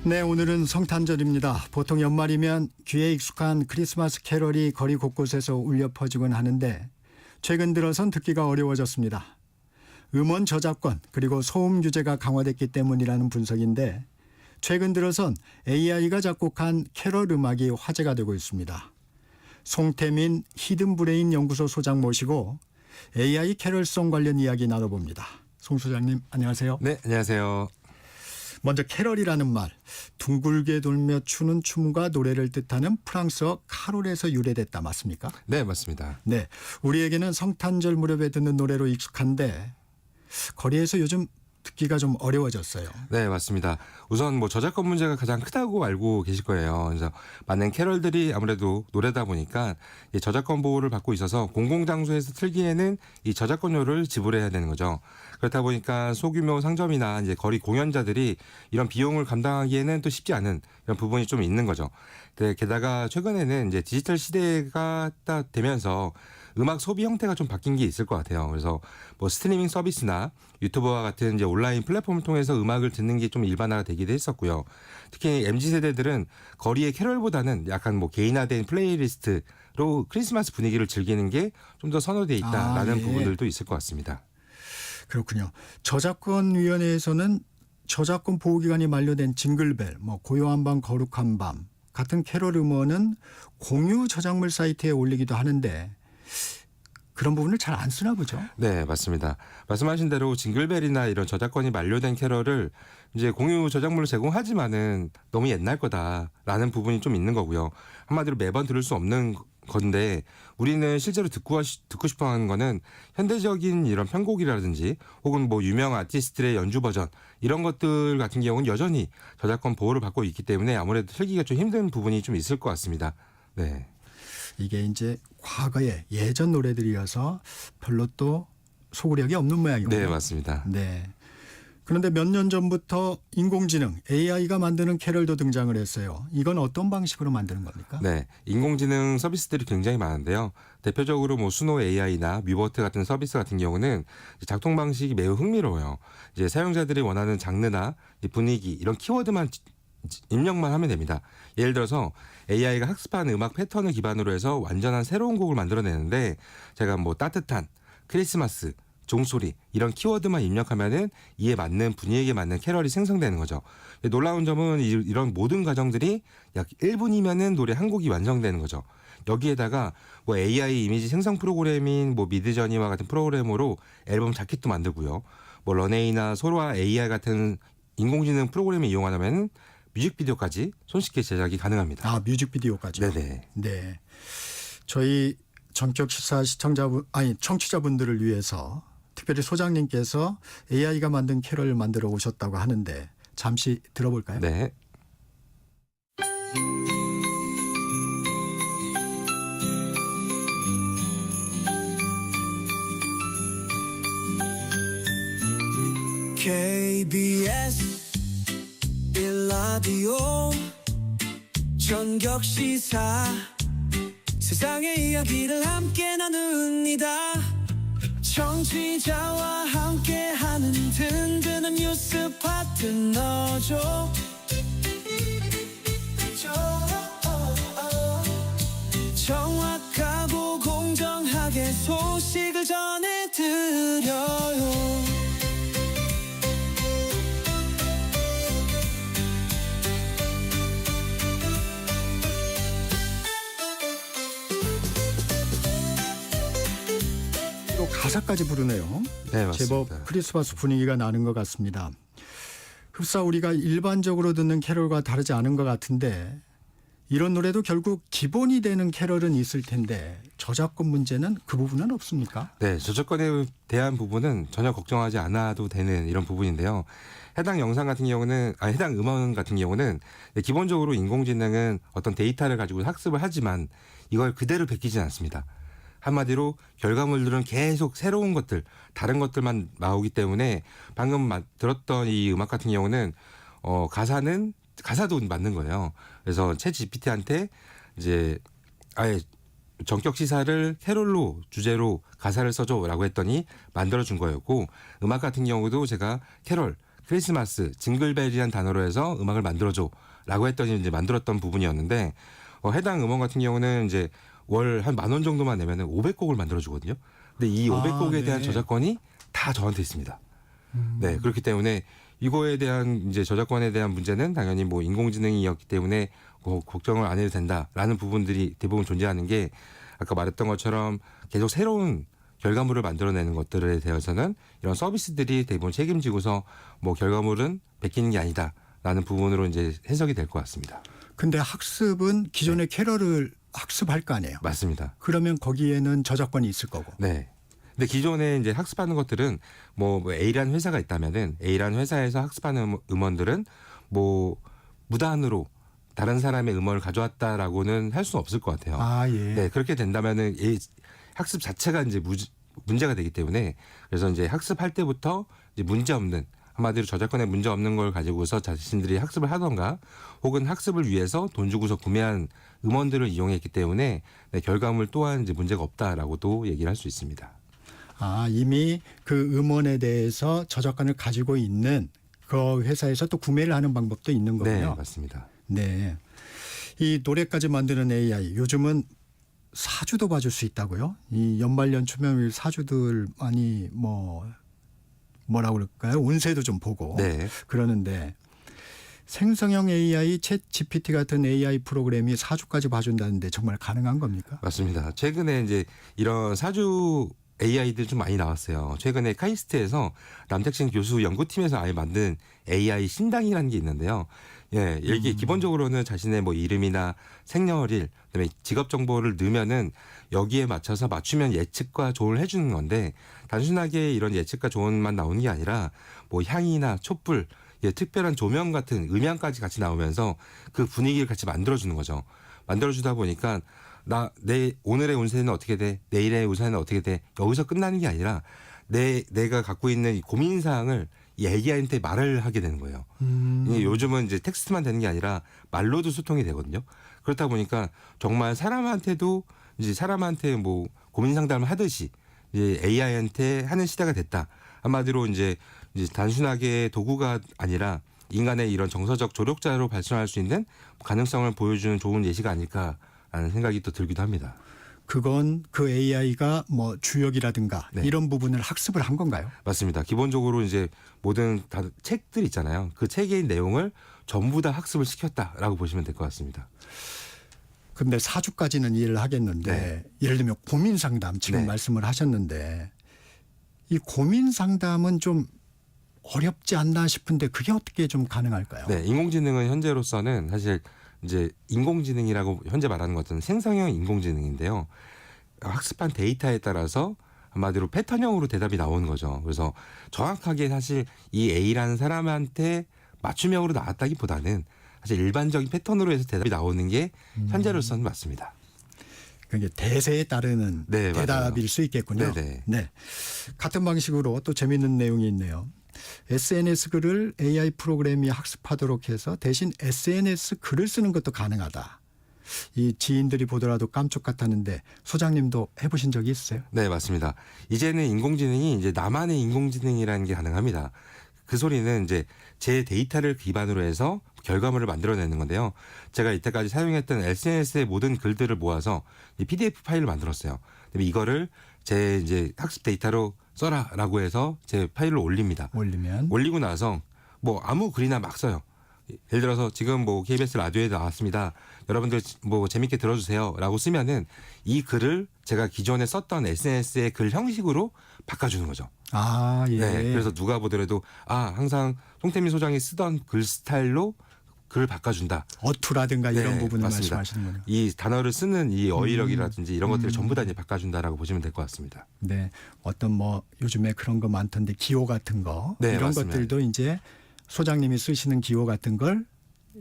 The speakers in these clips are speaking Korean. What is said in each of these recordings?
네, 오늘은 성탄절입니다. 보통 연말이면 귀에 익숙한 크리스마스 캐럴이 거리 곳곳에서 울려 퍼지곤 하는데 최근 들어선 듣기가 어려워졌습니다. 음원 저작권 그리고 소음 규제가 강화됐기 때문이라는 분석인데 최근 들어선 AI가 작곡한 캐럴 음악이 화제가 되고 있습니다. 송태민 히든브레인 연구소 소장 모시고 AI 캐럴송 관련 이야기 나눠봅니다. 송 소장님 안녕하세요. 네, 안녕하세요. 먼저 캐럴이라는 말, 둥글게 돌며 추는 춤과 노래를 뜻하는 프랑스어 카롤에서 유래됐다 맞습니까? 네, 맞습니다. 네, 우리에게는 성탄절 무렵에 듣는 노래로 익숙한데 거리에서 요즘 듣기가 좀 어려워졌어요. 네, 맞습니다. 우선 저작권 문제가 가장 크다고 알고 계실 거예요. 그래서 많은 캐럴들이 아무래도 노래다 보니까 이 저작권 보호를 받고 있어서 공공장소에서 틀기에는 이 저작권료를 지불해야 되는 거죠. 그렇다 보니까 소규모 상점이나 이제 거리 공연자들이 이런 비용을 감당하기에는 또 쉽지 않은 이런 부분이 좀 있는 거죠. 네, 게다가 최근에는 이제 디지털 시대가 딱 되면서 음악 소비 형태가 좀 바뀐 게 있을 것 같아요. 그래서 스트리밍 서비스나 유튜버와 같은 이제 온라인 플랫폼을 통해서 음악을 듣는 게 좀 일반화가 되기도 했었고요. 특히 MZ 세대들은 거리의 캐럴보다는 약간 개인화된 플레이리스트로 크리스마스 분위기를 즐기는 게 좀 더 선호돼 있다라는 예. 부분들도 있을 것 같습니다. 그렇군요. 저작권위원회에서는 저작권 보호기간이 만료된 징글벨, 고요한 밤 거룩한 밤 같은 캐럴 음원은 공유 저작물 사이트에 올리기도 하는데 그런 부분을 잘 안 쓰나 보죠. 네, 맞습니다. 말씀하신 대로 징글벨이나 이런 저작권이 만료된 캐럴을 이제 공유 저작물로 제공하지만은 너무 옛날 거다라는 부분이 좀 있는 거고요. 한마디로 매번 들을 수 없는 건데 우리는 실제로 듣고 싶어 하는 거는 현대적인 이런 편곡이라든지 혹은 유명 아티스트의 연주 버전 이런 것들 같은 경우는 여전히 저작권 보호를 받고 있기 때문에 아무래도 틀기가 좀 힘든 부분이 좀 있을 것 같습니다. 네. 이게 이제 과거의 예전 노래들이어서 별로 또 소구력이 없는 모양이군요. 네, 맞습니다. 네. 그런데 몇 년 전부터 인공지능 AI가 만드는 캐럴도 등장을 했어요. 이건 어떤 방식으로 만드는 겁니까? 네, 인공지능 서비스들이 굉장히 많은데요. 대표적으로 수노 AI나 뮤버트 같은 서비스 같은 경우는 작동 방식이 매우 흥미로워요. 이제 사용자들이 원하는 장르나 분위기 이런 키워드만 입력만 하면 됩니다. 예를 들어서 AI가 학습한 음악 패턴을 기반으로 해서 완전한 새로운 곡을 만들어내는데 제가 따뜻한, 크리스마스, 종소리 이런 키워드만 입력하면은 이에 맞는 분위기에 맞는 캐럴이 생성되는 거죠. 놀라운 점은 이런 모든 과정들이 약 1분이면은 노래 한 곡이 완성되는 거죠. 여기에다가 AI 이미지 생성 프로그램인 미드저니와 같은 프로그램으로 앨범 자켓도 만들고요. 런웨이나 소로와 AI 같은 인공지능 프로그램을 이용하면 뮤직비디오까지 손쉽게 제작이 가능합니다. 아, 뮤직비디오까지. 네네. 네. 저희 전격 시사 청취자분들을 위해서 특별히 소장님께서 AI가 만든 캐럴을 만들어 오셨다고 하는데 잠시 들어볼까요? 네. KBS 1라디오 전격 시사 세상의 이야기를 함께 나눕니다. 청취자와 함께하는 든든한 뉴스 파트너죠. 정확하고 공정하게 소식을 전해드려요. 또 가사까지 부르네요. 네, 맞습니다. 제법 크리스마스 분위기가 나는 것 같습니다. 흡사 우리가 일반적으로 듣는 캐럴과 다르지 않은 것 같은데 이런 노래도 결국 기본이 되는 캐럴은 있을 텐데 저작권 문제는 그 부분은 없습니까? 네, 저작권에 대한 부분은 전혀 걱정하지 않아도 되는 이런 부분인데요. 해당 영상 같은 경우는, 해당 음원 같은 경우는 기본적으로 인공지능은 어떤 데이터를 가지고 학습을 하지만 이걸 그대로 베끼진 않습니다. 한마디로 결과물들은 계속 새로운 것들, 다른 것들만 나오기 때문에 방금 들었던 이 음악 같은 경우는 가사도 맞는 거예요. 그래서 챗 GPT한테 이제 아예 전격 시사를 캐롤로 주제로 가사를 써줘라고 했더니 만들어준 거였고 음악 같은 경우도 제가 캐롤 크리스마스 징글벨이라는 단어로 해서 음악을 만들어줘라고 했더니 이제 만들었던 부분이었는데 해당 음원 같은 경우는 이제 월 한 10,000원 정도만 내면은 500곡을 만들어주거든요. 근데 이 500곡에 대한 네. 저작권이 다 저한테 있습니다. 네, 그렇기 때문에 이거에 대한 이제 저작권에 대한 문제는 당연히 뭐 인공지능이었기 때문에 걱정을 안 해도 된다라는 부분들이 대부분 존재하는 게 아까 말했던 것처럼 계속 새로운 결과물을 만들어내는 것들에 대해서는 이런 서비스들이 대부분 책임지고서 뭐 결과물은 베끼는 게 아니다라는 부분으로 이제 해석이 될 것 같습니다. 근데 학습은 기존의 캐럴을 학습할 거 아니에요. 맞습니다. 그러면 거기에는 저작권이 있을 거고. 네. 근데 기존에 이제 학습하는 것들은 뭐 A라는 회사가 있다면은 A라는 회사에서 학습하는 음원들은 뭐 무단으로 다른 사람의 음원을 가져왔다라고는 할 수는 없을 것 같아요. 아, 예. 네, 그렇게 된다면은 이 학습 자체가 이제 문제가 되기 때문에 그래서 이제 학습할 때부터 이제 문제 없는 한마디로 저작권에 문제 없는 걸 가지고서 자신들이 학습을 하던가 혹은 학습을 위해서 돈 주고서 구매한 음원들을 이용했기 때문에 네, 결과물 또한 이제 문제가 없다라고도 얘기를 할 수 있습니다. 아, 이미 그 음원에 대해서 저작권을 가지고 있는 그 회사에서 또 구매를 하는 방법도 있는 거군요. 네, 맞습니다. 네. 이 노래까지 만드는 AI 요즘은 사주도 봐줄 수 있다고요? 이 연말연초명일 사주들 많이 뭐라고 그럴까요? 운세도 좀 보고 네. 그러는데 생성형 AI, 챗 GPT 같은 AI 프로그램이 사주까지 봐준다는데 정말 가능한 겁니까? 맞습니다. 최근에 이제 이런 사주 AI들 좀 많이 나왔어요. 최근에 카이스트에서 남택신 교수 연구팀에서 아예 만든 AI 신당이라는 게 있는데요. 예, 이게 기본적으로는 자신의 뭐 이름이나 생년월일, 그다음에 직업 정보를 넣으면은 여기에 맞춰서 맞추면 예측과 조언을 해주는 건데 단순하게 이런 예측과 조언만 나오는 게 아니라 뭐 향이나 촛불, 예, 특별한 조명 같은 음향까지 같이 나오면서 그 분위기를 같이 만들어주는 거죠. 만들어주다 보니까 내 오늘의 운세는 어떻게 돼? 내일의 운세는 어떻게 돼? 여기서 끝나는 게 아니라 내가 갖고 있는 이 고민 사항을 이 AI한테 말을 하게 되는 거예요. 이게 요즘은 이제 텍스트만 되는 게 아니라 말로도 소통이 되거든요. 그렇다 보니까 정말 사람한테도 이제 사람한테 뭐 고민 상담을 하듯이 이제 AI한테 하는 시대가 됐다. 한마디로 이제 단순하게 도구가 아니라 인간의 이런 정서적 조력자로 발전할 수 있는 가능성을 보여주는 좋은 예시가 아닐까라는 생각이 또 들기도 합니다. 그건 그 AI가 뭐 주역이라든가 네. 이런 부분을 학습을 한 건가요? 맞습니다. 기본적으로 이제 모든 책들 있잖아요. 그 책의 내용을 전부 다 학습을 시켰다라고 보시면 될 것 같습니다. 근데 사주까지는 이해를 하겠는데 네. 예를 들면 고민 상담 지금 네. 말씀을 하셨는데 이 고민 상담은 좀 어렵지 않나 싶은데 그게 어떻게 좀 가능할까요? 네, 인공지능은 현재로서는 사실 이제 인공지능이라고 현재 말하는 것은 생성형 인공지능인데요. 학습한 데이터에 따라서 한마디로 패턴형으로 대답이 나오는 거죠. 그래서 정확하게 사실 이 A라는 사람한테 맞춤형으로 나왔다기보다는 사실 일반적인 패턴으로 해서 대답이 나오는 게 현재로서는 맞습니다. 그게 대세에 따르는 네, 대답일 맞아요. 수 있겠군요. 네네. 네. 같은 방식으로 또 재미있는 내용이 있네요. SNS 글을 AI 프로그램이 학습하도록 해서 대신 SNS 글을 쓰는 것도 가능하다. 이 지인들이 보더라도 깜짝 같았는데 소장님도 해보신 적이 있어요? 네, 맞습니다. 이제는 인공지능이 이제 나만의 인공지능이라는 게 가능합니다. 그 소리는 이제 제 데이터를 기반으로 해서 결과물을 만들어내는 건데요. 제가 이때까지 사용했던 SNS의 모든 글들을 모아서 이 PDF 파일을 만들었어요. 그다음에 이거를 제 이제 학습 데이터로 써라라고 해서 제 파일을 올립니다. 올리고 나서 뭐 아무 글이나 막 써요. 예를 들어서 지금 뭐 KBS 라디오에 나왔습니다. 여러분들 뭐 재밌게 들어주세요라고 쓰면은 이 글을 제가 기존에 썼던 SNS의 글 형식으로 바꿔주는 거죠. 아, 예. 네, 그래서 누가 보더라도 항상 송태민 소장이 쓰던 글 스타일로 글을 바꿔준다. 어투라든가 이런 네, 부분을 맞습니다. 말씀하시는군요. 이 단어를 쓰는 이 어휘력이라든지 이런 것들을 전부 다 이제 바꿔준다라고 보시면 될 것 같습니다. 네. 어떤 뭐 요즘에 그런 거 많던데 기호 같은 거 네, 이런 맞습니다. 것들도 이제 소장님이 쓰시는 기호 같은 걸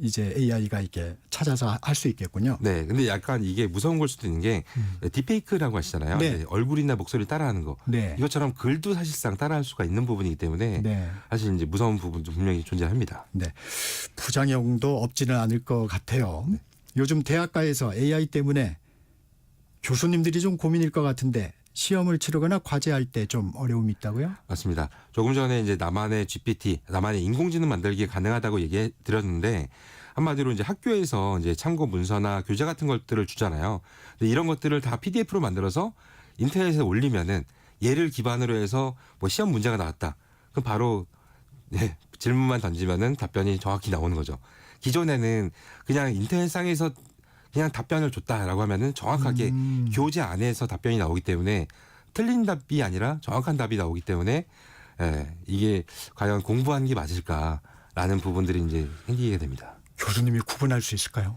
이제 AI가 이렇게 찾아서 할 수 있겠군요. 네, 근데 약간 이게 무서운 걸 수도 있는 게 딥페이크라고 하시잖아요. 네. 이제 얼굴이나 목소리를 따라하는 거. 네. 이것처럼 글도 사실상 따라할 수가 있는 부분이기 때문에 네. 사실 이제 무서운 부분도 분명히 존재합니다. 네. 부작용도 없지는 않을 것 같아요. 요즘 대학가에서 AI 때문에 교수님들이 좀 고민일 것 같은데 시험을 치르거나 과제할 때 좀 어려움이 있다고요? 맞습니다. 조금 전에 이제 나만의 GPT, 나만의 인공지능 만들기 가능하다고 얘기해 드렸는데 한마디로 이제 학교에서 이제 참고 문서나 교재 같은 것들을 주잖아요. 근데 이런 것들을 다 PDF로 만들어서 인터넷에 올리면은 얘를 기반으로 해서 뭐 시험 문제가 나왔다. 그럼 바로 질문만 던지면은 답변이 정확히 나오는 거죠. 기존에는 그냥 인터넷상에서 그냥 답변을 줬다라고 하면은 정확하게 교재 안에서 답변이 나오기 때문에 틀린 답이 아니라 정확한 답이 나오기 때문에 이게 과연 공부한 게 맞을까라는 부분들이 이제 생기게 됩니다. 교수님이 구분할 수 있을까요?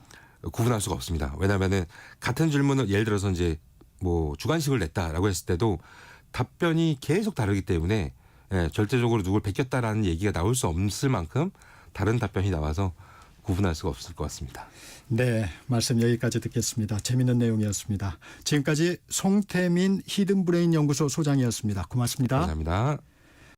구분할 수가 없습니다. 왜냐하면은 같은 질문을 예를 들어서 이제 뭐 주관식을 냈다라고 했을 때도 답변이 계속 다르기 때문에 절대적으로 누굴 베꼈다라는 얘기가 나올 수 없을 만큼 다른 답변이 나와서 구분할 수가 없을 것 같습니다. 네, 말씀 여기까지 듣겠습니다. 재미있는 내용이었습니다. 지금까지 송태민 히든브레인 연구소 소장이었습니다. 고맙습니다. 감사합니다.